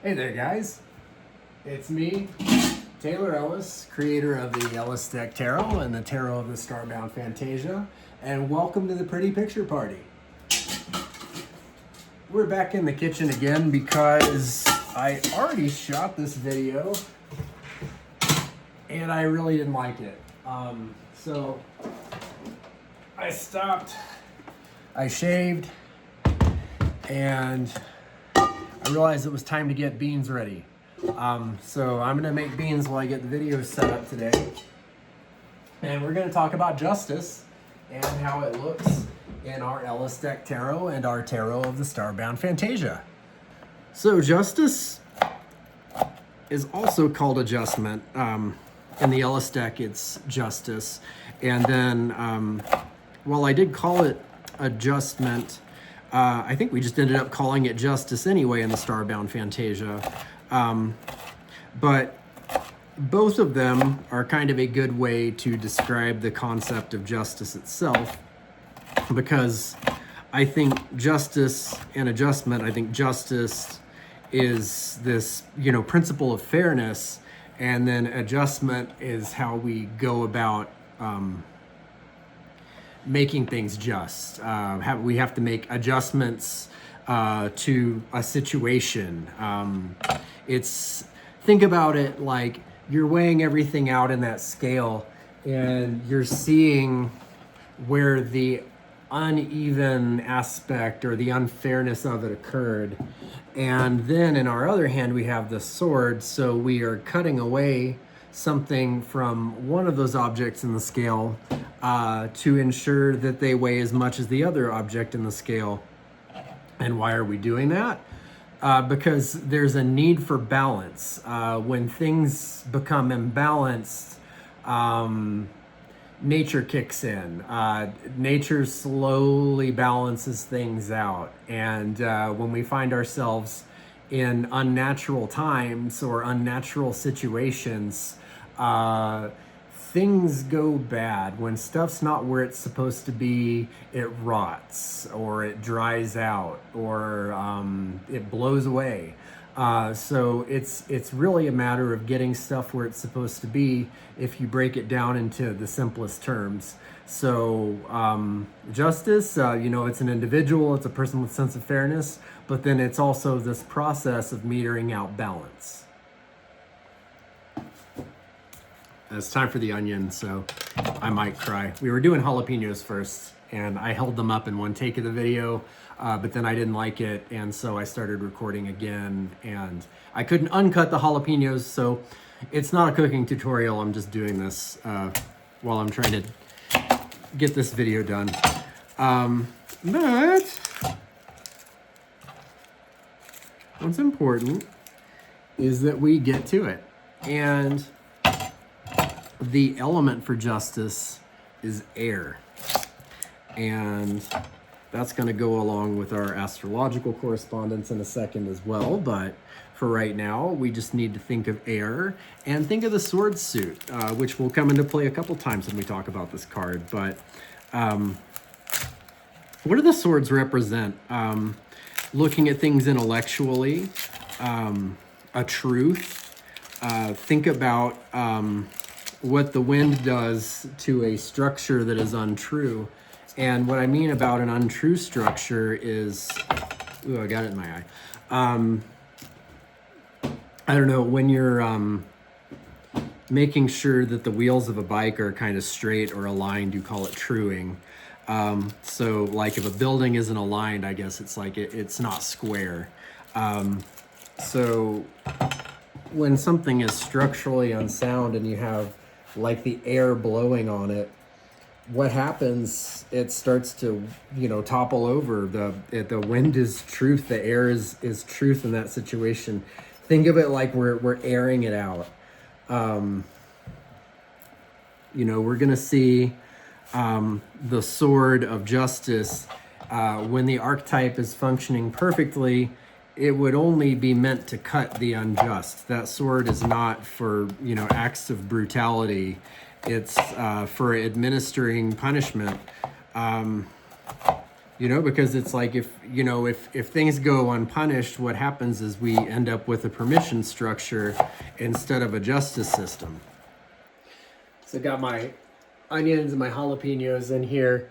Hey there, guys. It's me, Taylor Ellis, creator of the Ellis Deck Tarot and the Tarot of the Starbound Phantasia, and welcome to the Pretty Picture Party. We're back in the kitchen again because I already shot this video and I really didn't like it. So I stopped, I shaved, and I realized it was time to get beans ready. So I'm gonna make beans while I get the video set up today. And we're gonna talk about justice and how it looks in our Ellis Deck Tarot and our Tarot of the Starbound Phantasia. So justice is also called adjustment. In the Ellis deck, it's justice. And then, while I did call it adjustment, I think we just ended up calling it justice anyway in the Starbound Phantasia. But both of them are kind of a good way to describe the concept of justice itself, because I think justice and adjustment, I think justice is this, principle of fairness, and then adjustment is how we go about making things just. We have to make adjustments to a situation. Think about it like you're weighing everything out in that scale, and you're seeing where the uneven aspect or the unfairness of it occurred. And then in our other hand, we have the sword. So we are cutting away something from one of those objects in the scale to ensure that they weigh as much as the other object in the scale. And why are we doing that? Because there's a need for balance. When things become imbalanced, nature kicks in. Nature slowly balances things out. And when we find ourselves in unnatural times or unnatural situations, things go bad. When stuff's not where it's supposed to be, it rots or it dries out or it blows away. So it's really a matter of getting stuff where it's supposed to be if you break it down into the simplest terms. So justice, it's an individual, it's a person with a sense of fairness, but then it's also this process of metering out balance. It's time for the onion, so I might cry. We were doing jalapenos first, and I held them up in one take of the video, but then I didn't like it, and so I started recording again, and I couldn't uncut the jalapenos, so it's not a cooking tutorial. I'm just doing this while I'm trying to get this video done. But what's important is that we get to it, and the element for justice is air, and that's going to go along with our astrological correspondence in a second as well. But for right now, we just need to think of air and think of the sword suit, which will come into play a couple times when we talk about this card. But what do the swords represent? Looking at things intellectually, a truth. Think about what the wind does to a structure that is untrue. And what I mean about an untrue structure is, ooh, I got it in my eye. I don't know, when you're making sure that the wheels of a bike are kind of straight or aligned, you call it truing. So like if a building isn't aligned, I guess it's like it's not square. So when something is structurally unsound and you have like the air blowing on it, what happens, it starts to, topple over. The wind is truth, the air is truth in that situation. Think of it like we're airing it out. We're gonna see the sword of justice. When the archetype is functioning perfectly, it would only be meant to cut the unjust. That sword is not for, acts of brutality. It's for administering punishment. You know, because it's like if things go unpunished, what happens is we end up with a permission structure instead of a justice system. So I got my onions and my jalapenos in here,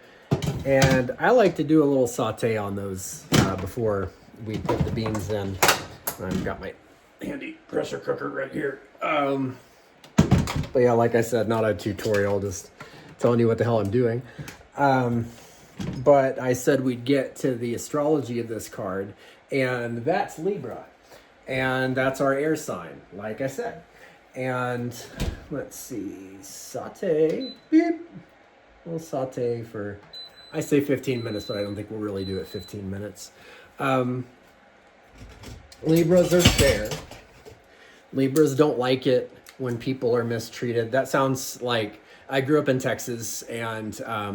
and I like to do a little saute on those before we put the beans in. I've got my handy pressure cooker right here. But yeah, like I said, not a tutorial, just telling you what the hell I'm doing. But I said we'd get to the astrology of this card, and that's Libra, and that's our air sign, like I said. And let's see, saute, beep. We'll saute for, I say 15 minutes, but I don't think we'll really do it 15 minutes. Libras are fair. Libras don't like it when people are mistreated. That sounds like, I grew up in Texas, and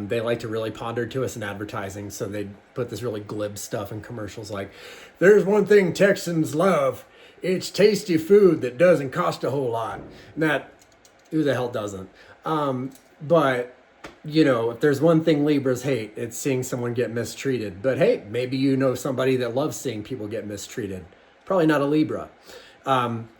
they like to really pander to us in advertising, so they put this really glib stuff in commercials like, there's one thing Texans love, it's tasty food that doesn't cost a whole lot. And that, who the hell doesn't? But, you know, if there's one thing Libras hate, it's seeing someone get mistreated. But hey, maybe you know somebody that loves seeing people get mistreated. Probably not a Libra.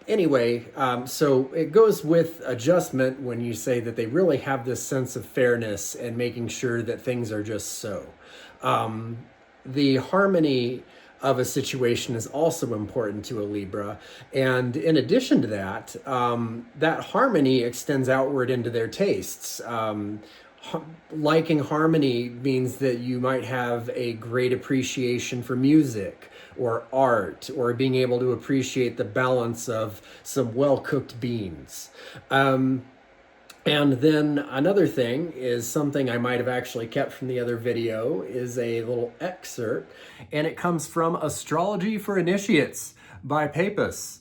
Anyway, so it goes with adjustment when you say that they really have this sense of fairness and making sure that things are just so. The harmony of a situation is also important to a Libra. And in addition to that, that harmony extends outward into their tastes. Liking harmony means that you might have a great appreciation for music or art, or being able to appreciate the balance of some well-cooked beans. And then another thing is something I might have actually kept from the other video, is a little excerpt, and it comes from Astrology for Initiates by Papus,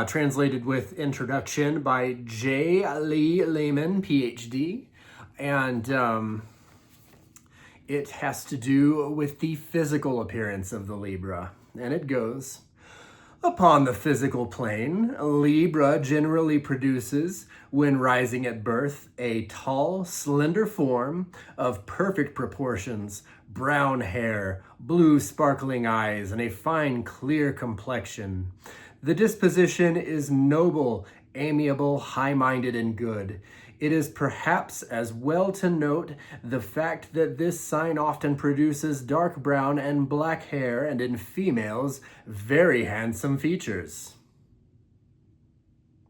translated with introduction by J. Lee Lehman, PhD. And it has to do with the physical appearance of the Libra. And it goes, upon the physical plane, Libra generally produces, when rising at birth, a tall, slender form of perfect proportions, brown hair, blue sparkling eyes, and a fine, clear complexion. The disposition is noble, amiable, high-minded, and good. It is perhaps as well to note the fact that this sign often produces dark brown and black hair, and in females, very handsome features.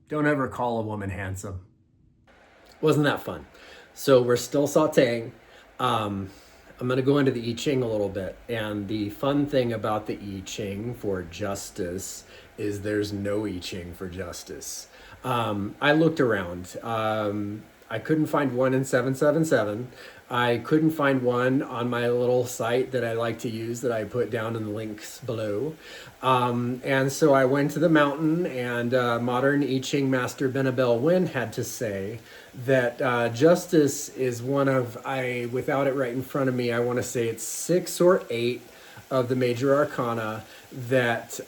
Don't ever call a woman handsome. Wasn't that fun? So we're still sauteing. I'm going to go into the I Ching a little bit. And the fun thing about the I Ching for justice is there's no I Ching for justice. I looked around. I couldn't find one in 777. I couldn't find one on my little site that I like to use that I put down in the links below. And so I went to the mountain, and modern I Ching master Benabel Wen had to say that justice is one of, without it right in front of me, I want to say it's 6 or 8 of the major arcana that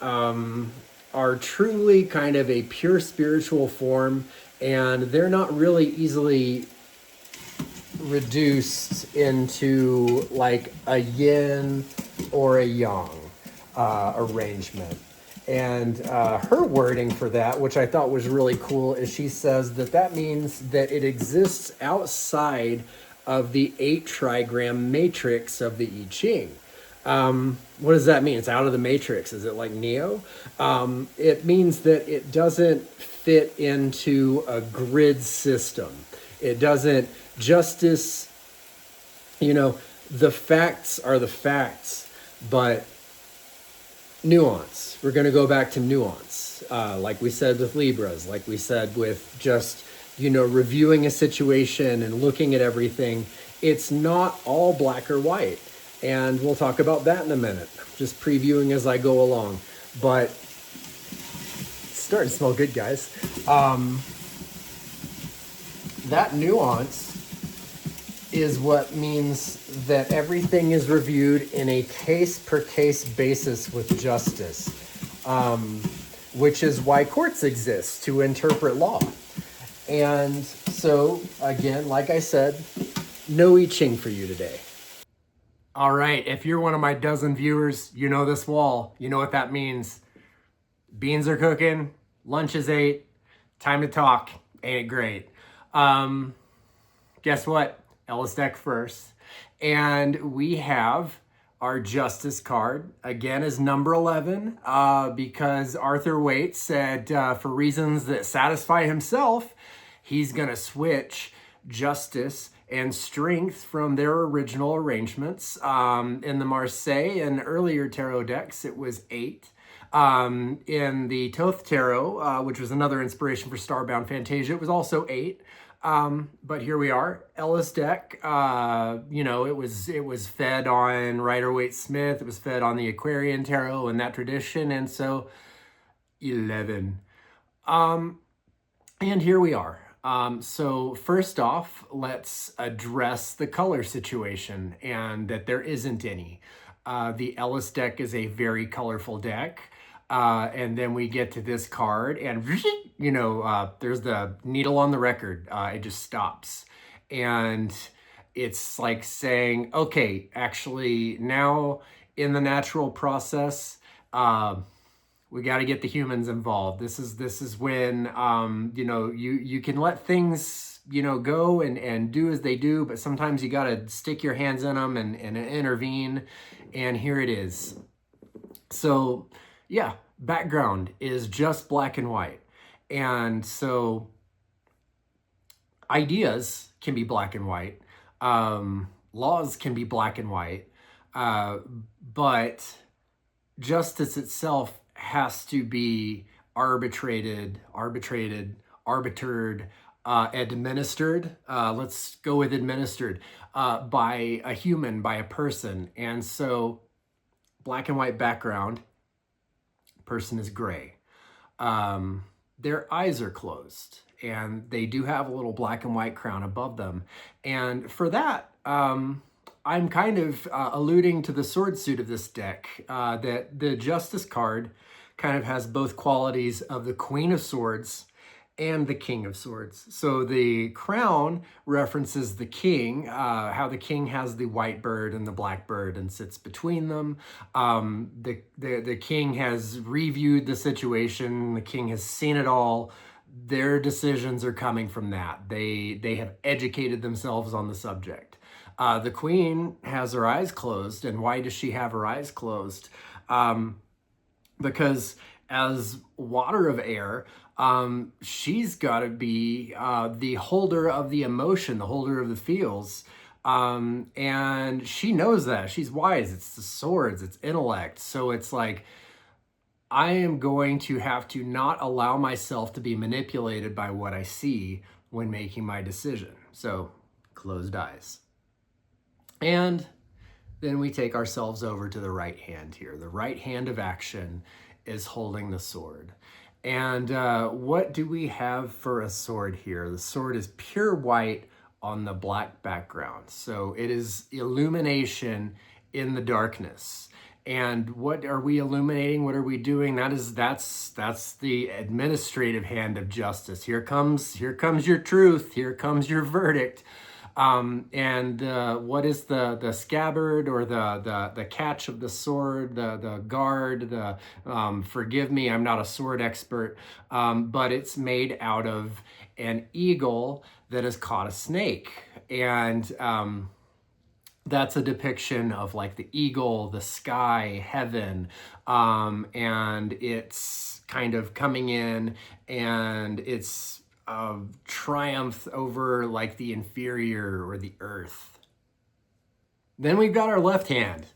are truly kind of a pure spiritual form, and they're not really easily reduced into like a yin or a yang arrangement. And her wording for that, which I thought was really cool, is she says that that means that it exists outside of the 8 trigram matrix of the I Ching. What does that mean? It's out of the matrix. Is it like Neo? It means that it doesn't fit into a grid system. It doesn't, justice, you know, the facts are the facts, but nuance. We're going to go back to nuance. Like we said with Libras, like we said with just, you know, reviewing a situation and looking at everything. It's not all black or white. And we'll talk about that in a minute. Just previewing as I go along. But it's starting to smell good, guys. That nuance is what means that everything is reviewed in a case-per-case basis with justice, which is why courts exist, to interpret law. And so, again, like I said, no I Ching for you today. All right, if you're one of my dozen viewers, you know this wall. You know what that means. Beans are cooking, lunch is ate, time to talk. Ain't it great? Um, Guess what? Ellis deck first. And we have our Justice card, again, is number 11, because Arthur Waite said for reasons that satisfy himself, he's going to switch Justice and Strength from their original arrangements. In the Marseille and earlier tarot decks, it was 8. In the Thoth Tarot, which was another inspiration for Starbound Phantasia, it was also 8. But here we are, Ellis deck. You know, it was fed on Rider-Waite-Smith. It was fed on the Aquarian Tarot and that tradition, and so 11. And here we are. So first off, let's address the color situation and that there isn't any. The Ellis deck is a very colorful deck. And then we get to this card and, you know, there's the needle on the record. It just stops. And it's like saying, okay, actually now in the natural process, we got to get the humans involved. This is when, you know, you can let things, you know, go and do as they do, but sometimes you got to stick your hands in them and intervene. And here it is. So yeah, background is just black and white. And so ideas can be black and white. Laws can be black and white. But justice itself has to be arbitered, administered. Let's go with administered by a human, by a person. And so black and white background, person is gray. Their eyes are closed and they do have a little black and white crown above them. And for that, I'm kind of alluding to the sword suit of this deck, that the Justice card kind of has both qualities of the Queen of Swords and the King of Swords. So the crown references the king, how the king has the white bird and the black bird and sits between them. The king has reviewed the situation. The king has seen it all. Their decisions are coming from that. They have educated themselves on the subject. The queen has her eyes closed. And why does she have her eyes closed? Because as water of air, she's got to be the holder of the emotion, the holder of the feels. And she knows that. She's wise. It's the swords, it's intellect. So it's like, I am going to have to not allow myself to be manipulated by what I see when making my decision. So closed eyes. And then we take ourselves over to the right hand here. The right hand of action is holding the sword. And what do we have for a sword here? The sword is pure white on the black background. So it is illumination in the darkness. And what are we illuminating? What are we doing? That's the administrative hand of justice. Here comes your truth. Here comes your verdict. And what is the scabbard or the catch of the sword, the guard, forgive me, I'm not a sword expert, but it's made out of an eagle that has caught a snake. And that's a depiction of like the eagle, the sky, heaven, and it's kind of coming in and it's triumph over like the inferior or the earth. Then we've got our left hand,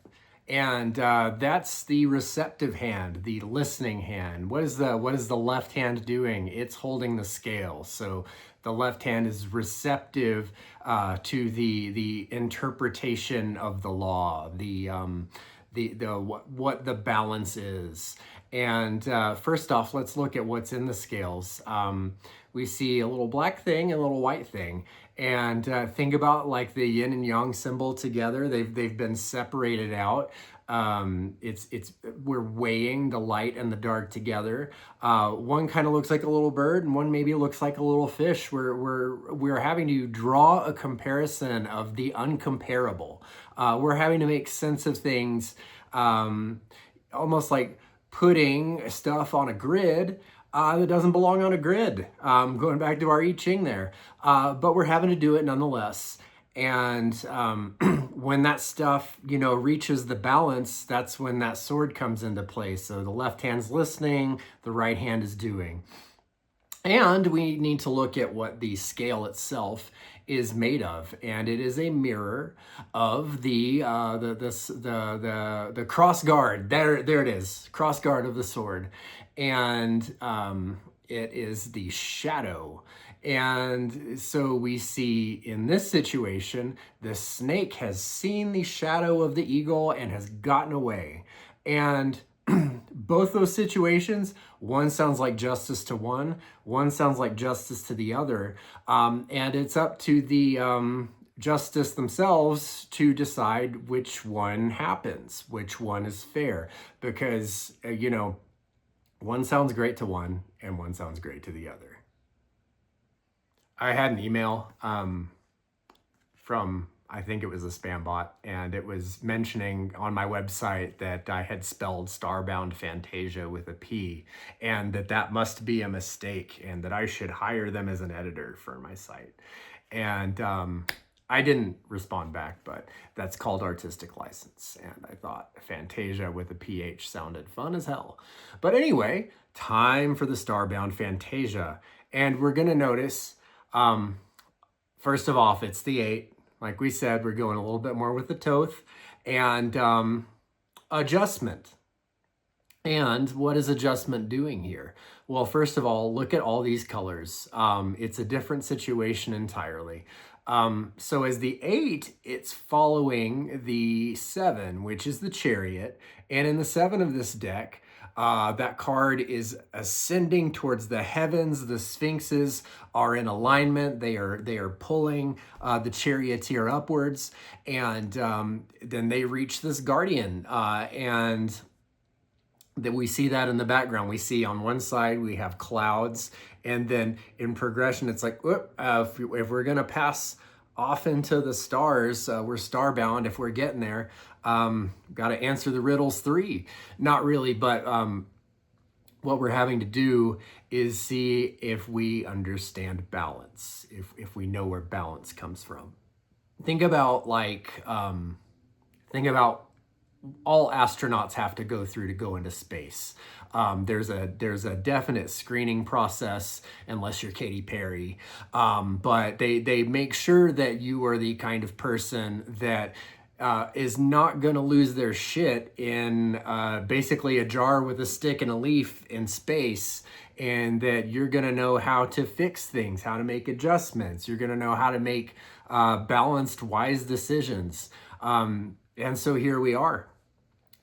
and that's the receptive hand, the listening hand. What is the left hand doing? It's holding the scale. So the left hand is receptive to the interpretation of the law, what the balance is. And first off, let's look at what's in the scales. We see a little black thing and a little white thing. And think about like the yin and yang symbol together. They've been separated out. We're weighing the light and the dark together. One kind of looks like a little bird, and one maybe looks like a little fish. We're having to draw a comparison of the uncomparable. We're having to make sense of things, almost like putting stuff on a grid that doesn't belong on a grid. Going back to our I Ching there. But we're having to do it nonetheless. And when that stuff, reaches the balance, that's when that sword comes into play. So the left hand's listening, the right hand is doing. And we need to look at what the scale itself is made of, and it is a mirror of the cross guard. There it is, cross guard of the sword, and it is the shadow. And so we see in this situation, the snake has seen the shadow of the eagle and has gotten away. And both those situations, one sounds like justice to one sounds like justice to the other. And it's up to the justice themselves to decide which one happens, which one is fair. Because, one sounds great to one and one sounds great to the other. I had an email from, I think it was a spam bot, and it was mentioning on my website that I had spelled Starbound Phantasia with a P, and that must be a mistake, and that I should hire them as an editor for my site. And I didn't respond back, but that's called artistic license. And I thought Phantasia with a PH sounded fun as hell. But anyway, time for the Starbound Phantasia. And we're going to notice, first of all, it's the 8. Like we said, we're going a little bit more with the Thoth. And adjustment. And what is adjustment doing here? Well, first of all, look at all these colors. It's a different situation entirely. So as the 8, it's following the 7, which is the Chariot. And in the 7 of this deck, that card is ascending towards the heavens. The Sphinxes are in alignment. They are pulling the charioteer upwards, and then they reach this guardian, and that we see that in the background. We see on one side we have clouds, and then in progression it's like, if we're gonna pass off into the stars, we're starbound. If we're getting there, got to answer the riddles 3. Not really, but what we're having to do is see if we understand balance, if we know where balance comes from. Think about all astronauts have to go through to go into space. There's a definite screening process, unless you're Katy Perry. But they make sure that you are the kind of person that is not going to lose their shit in basically a jar with a stick and a leaf in space, and that you're going to know how to fix things, how to make adjustments. You're going to know how to make balanced, wise decisions. And so here we are.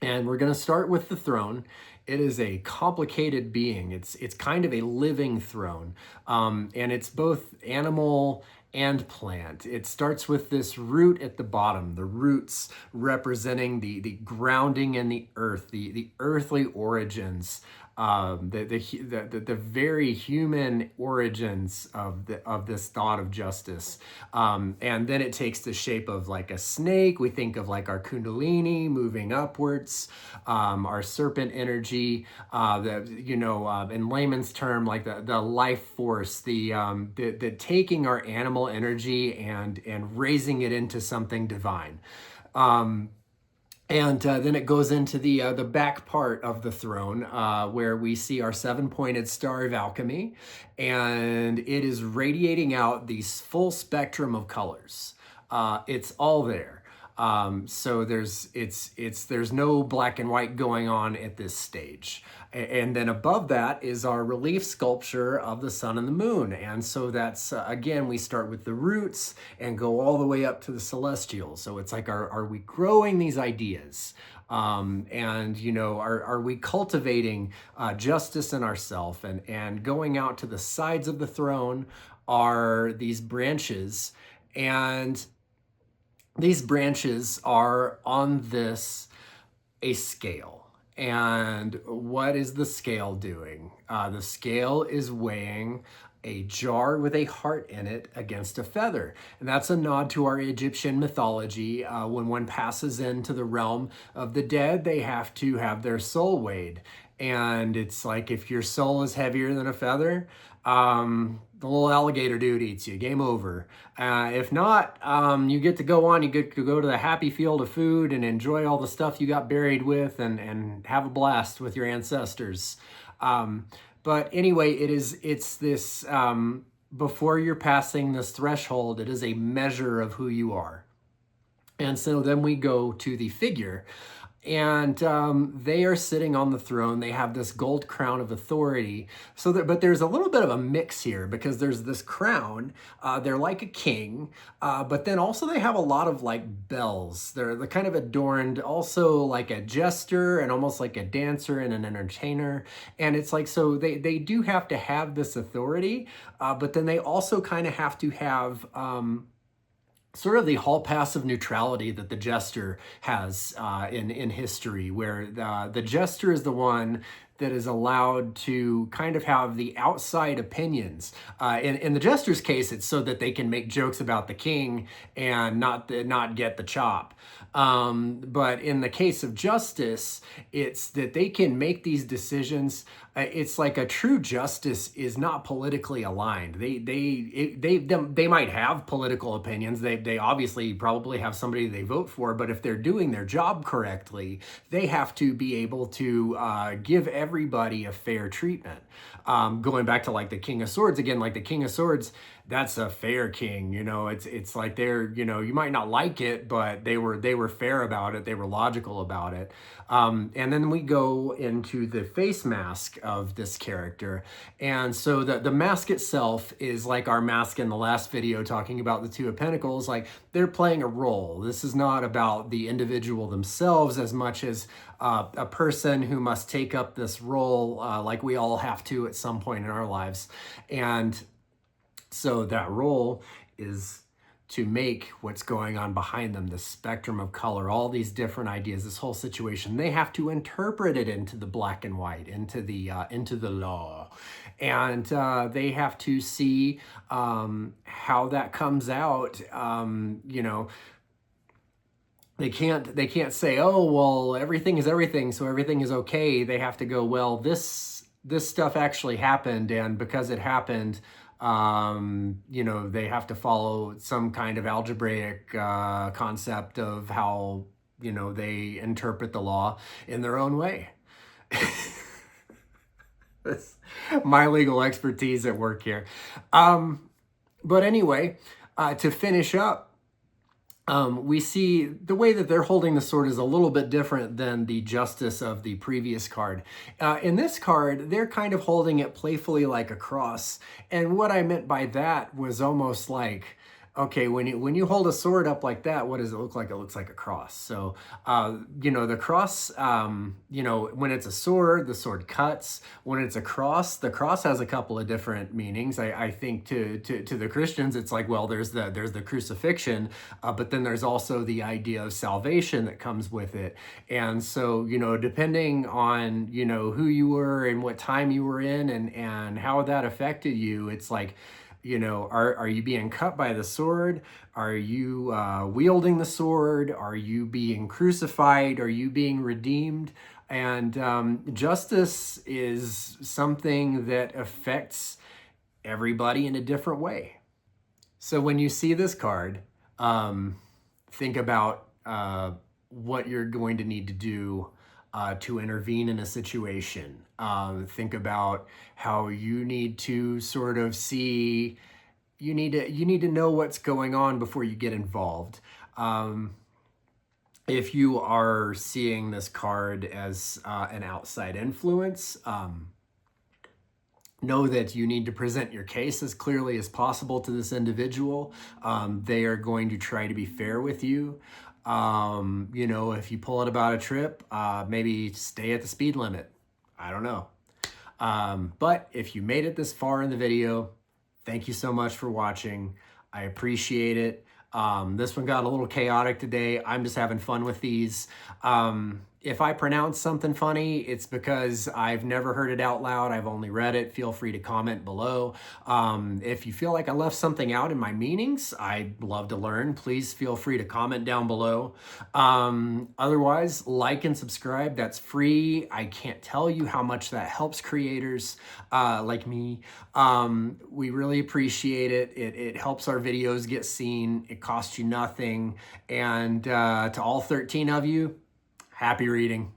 And we're going to start with the throne. It is a complicated being. It's kind of a living throne. And it's both animal and plant. It starts with this root at the bottom, the roots representing the grounding in the earth, the earthly origins, the very human origins of this thought of justice. And then it takes the shape of like a snake. We think of like our kundalini moving upwards, our serpent energy, in layman's term, like the life force, the taking our animal energy and raising it into something divine. And then it goes into the back part of the throne, where we see our 7-pointed star of alchemy, and it is radiating out these full spectrum of colors. It's all there. So there's no black and white going on at this stage. And then above that is our relief sculpture of the sun and the moon. And so that's, again, we start with the roots and go all the way up to the celestials. So it's like, are we growing these ideas? And are we cultivating justice in ourselves? And going out to the sides of the throne are these branches, and these branches are on a scale. And what is the scale doing? The scale is weighing a jar with a heart in it against a feather. And that's a nod to our Egyptian mythology. When one passes into the realm of the dead, they have to have their soul weighed. And it's like, if your soul is heavier than a feather, the little alligator dude eats you. Game over. If not, you get to go on. You get to go to the happy field of food and enjoy all the stuff you got buried with, and have a blast with your ancestors. But anyway, it's this, before you're passing this threshold, it is a measure of who you are. And so then we go to the figure. And they are sitting on the throne. They have this gold crown of authority. But there's a little bit of a mix here, because there's this crown. They're like a king, but then also they have a lot of like bells. They're kind of adorned, also like a jester and almost like a dancer and an entertainer. And it's like, so they do have to have this authority, but then they also kind of have to have sort of the hall pass of neutrality that the jester has in history, where the jester is the one that is allowed to kind of have the outside opinions. In the jester's case, it's so that they can make jokes about the king and not get the chop. But in the case of justice, it's that they can make these decisions. It's like a true justice is not politically aligned. They might have political opinions. They obviously probably have somebody they vote for, but if they're doing their job correctly, they have to be able to give everybody a fair treatment. Going back to like the King of Swords again, like the King of Swords, that's a fair king. You know, it's like they're, you know, you might not like it, but they were fair about it. They were logical about it. And then we go into the face mask of this character. And so the mask itself is like our mask in the last video talking about the Two of Pentacles. Like, they're playing a role. This is not about the individual themselves as much as a person who must take up this role, like we all have to at some point in our lives. And so that role is to make what's going on behind them, the spectrum of color, all these different ideas, this whole situation. They have to interpret it into the black and white, into the law, and they have to see how that comes out. You know, they can't say, oh well, everything is everything, so everything is okay. They have to go, well, this stuff actually happened, and because it happened, you know, they have to follow some kind of algebraic concept of how, you know, they interpret the law in their own way. That's my legal expertise at work here. But anyway, to finish up, we see the way that they're holding the sword is a little bit different than the justice of the previous card. In this card, they're kind of holding it playfully like a cross. And what I meant by that was almost like, okay, when you hold a sword up like that, what does it look like? It looks like a cross. So, you know, the cross, you know, when it's a sword, the sword cuts. When it's a cross, the cross has a couple of different meanings. I think to the Christians, it's like, well, there's the crucifixion, but then there's also the idea of salvation that comes with it. And so, you know, depending on, you know, who you were and what time you were in and how that affected you, it's like, you know, are you being cut by the sword? Are you wielding the sword? Are you being crucified? Are you being redeemed? And justice is something that affects everybody in a different way. So when you see this card, think about what you're going to need to do to intervene in a situation. Think about how you need to sort of see, you need to know what's going on before you get involved. If you are seeing this card as an outside influence, know that you need to present your case as clearly as possible to this individual. They are going to try to be fair with you. You know, if you pull it about a trip, maybe stay at the speed limit. I don't know. But if you made it this far in the video, thank you so much for watching. I appreciate it. This one got a little chaotic today. I'm just having fun with these. If I pronounce something funny, it's because I've never heard it out loud. I've only read it. Feel free to comment below. If you feel like I left something out in my meanings, I'd love to learn. Please feel free to comment down below. Otherwise, like and subscribe. That's free. I can't tell you how much that helps creators like me. We really appreciate it. It helps our videos get seen. It costs you nothing. And to all 13 of you, happy reading.